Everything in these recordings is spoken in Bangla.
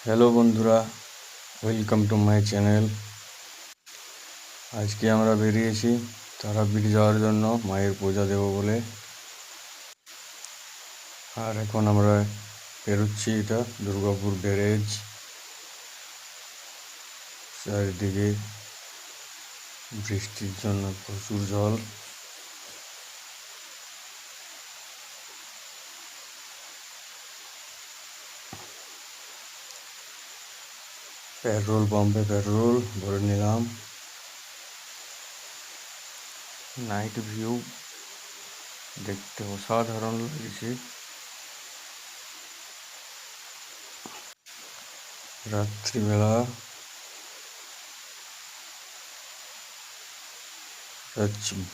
হ্যালো বন্ধুরা, ওয়েলকাম টু মাই চ্যানেল। আজকে আমরা বেরিয়েছি তারাপীঠ যাওয়ার জন্য মায়ের পূজা দেব বলে। আর এখন আমরা বেরোচ্ছি। এটা দুর্গাপুর ব্যারেজ। চারিদিকে বৃষ্টির জন্য প্রচুর জল। পেট্রোল পাম্পে পেট্রোল ভরে নিলাম। নাইট ভিউ দেখতে অসাধারণ লাগছে। রাত্রিবেলা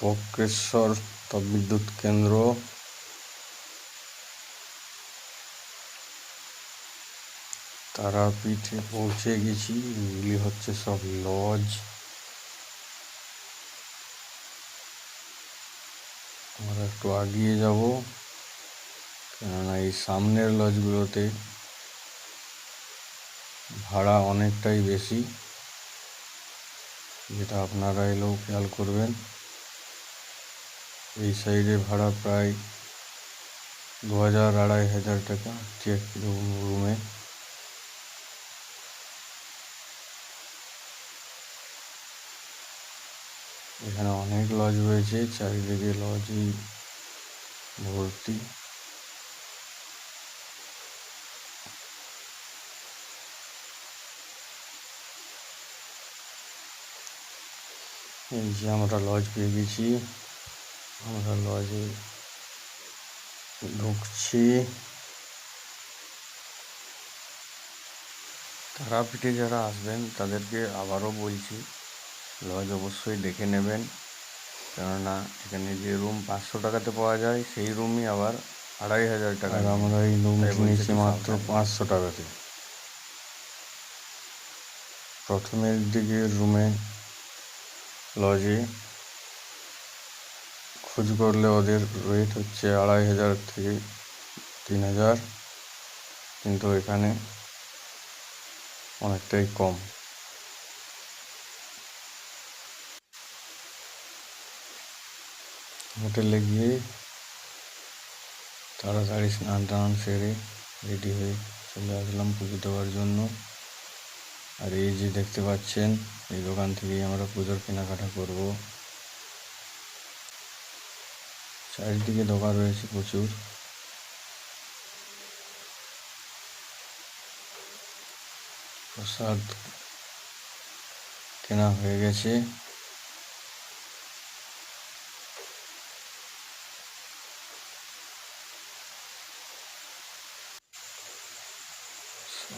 বক্রেশ্বর তাপবিদ্যুৎ কেন্দ্র। তারাপীঠে পৌঁছে গেছি। এগুলি হচ্ছে সব লজ। আমরা একটু আগিয়ে যাব, কেননা এই সামনের লজগুলোতে ভাড়া অনেকটাই বেশি, যেটা আপনারা এলেও খেয়াল করবেন। এই সাইডে ভাড়া প্রায় 2000-2500 টাকা চেক রুমে। এখানে অনেক লজ রয়েছে, চারিদিকে লজই ভর্তি। এই যে আমরা লজ পেয়ে গেছি, আমরা লজে ঢুকছি। তারাপীঠে যারা আসবেন তাদেরকে আবারও বলছি, লজ অবশ্যই দেখে নেবেন, কেননা এখানে যে রুম 500 টাকাতে পাওয়া যায় সেই রুমই আবার 2500 টাকা। আমরা এই রুম নিয়েছি মাত্র 500 টাকাতে। প্রথমের দিকে রুমে লজে খোঁজ করলে ওদের রেট হচ্ছে 2500 থেকে 3000, কিন্তু এখানে অনেকটাই কম। হোটেলে গিয়ে তাড়াতাড়ি স্নান টান সেরে রেডি হয়ে চলে আসলাম পুজো দেওয়ার জন্য। আর এই যে দেখতে পাচ্ছেন, এই দোকান থেকেই আমরা পুজোর কেনাকাটা করব। চারিদিকে দোকান রয়েছে প্রচুর। প্রসাদ কেনা হয়ে গেছে।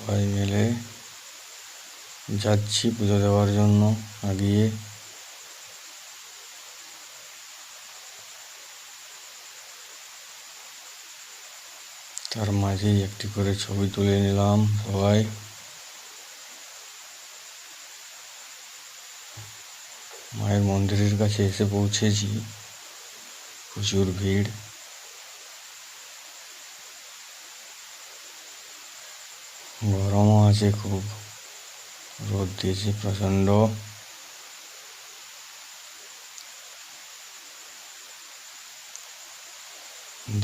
সবাই মিলে যাচ্ছি পুজো দেওয়ার জন্য আগিয়ে। তার মাঝেই একটি করে ছবি তুলে নিলাম সবাই। মায়ের মন্দিরের কাছে এসে পৌঁছেছি। প্রচুর ভিড়। গরমও আছে খুব, রোদ দিয়েছে প্রচণ্ড।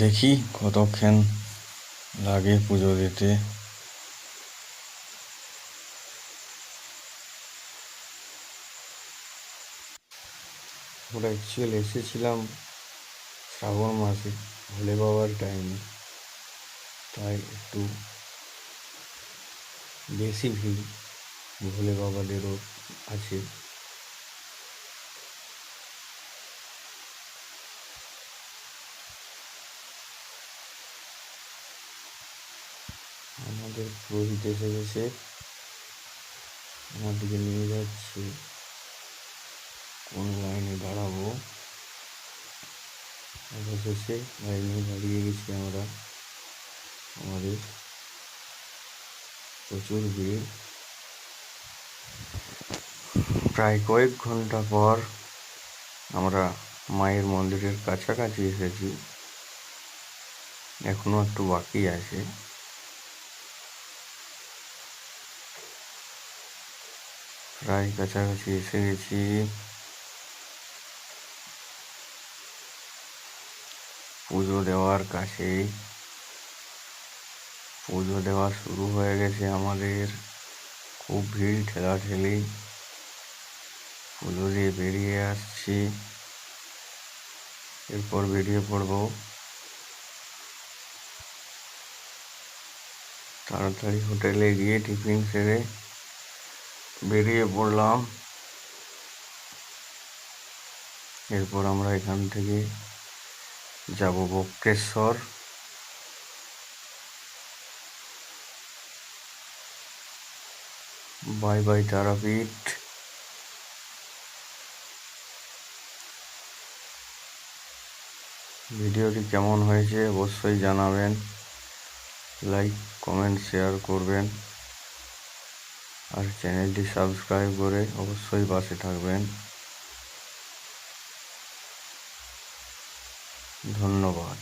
দেখি কতক্ষণ লাগে পুজো দিতে। আমরা অ্যাকচুয়ালি এসেছিলাম শ্রাবণ মাসে ভোলে বাবার টাইমে, তাই একটু বেশি ভিড় ভোলে বাবাদেরও আছে। আমাদের পুরোহিত এসে গেছে, আমাদেরকে নিয়ে যাচ্ছে কোন লাইনে দাঁড়াবো। অবশেষে লাইনে দাঁড়িয়ে গেছি আমরা। আমাদের প্রচুর ভিড়। প্রায় কয়েক ঘন্টা পর আমরা মায়ের মন্দিরের কাছাকাছি এসেছি। এখনো একটু বাকি আছে। প্রায় কাছাকাছি এসে গেছি। পুজো দেওয়ার কাছেই, পুজো দেওয়া শুরু হয়ে গেছে আমাদের। খুব ভিড়, ঠেলাঠেলি। পুজো দিয়ে বেরিয়ে আসছি, এরপর বেরিয়ে পড়বো। তাড়াতাড়ি হোটেলে গিয়ে টিফিন সেরে বেরিয়ে পড়লাম। এরপর আমরা এখান থেকে যাব বক্রেশ্বর। Bye bye Tarapith. ভিডিওটি কেমন হয়েছে অবশ্যই জানাবেন, লাইক কমেন্ট শেয়ার করবেন, আর চ্যানেলটি সাবস্ক্রাইব করে অবশ্যই পাশে থাকবেন। ধন্যবাদ।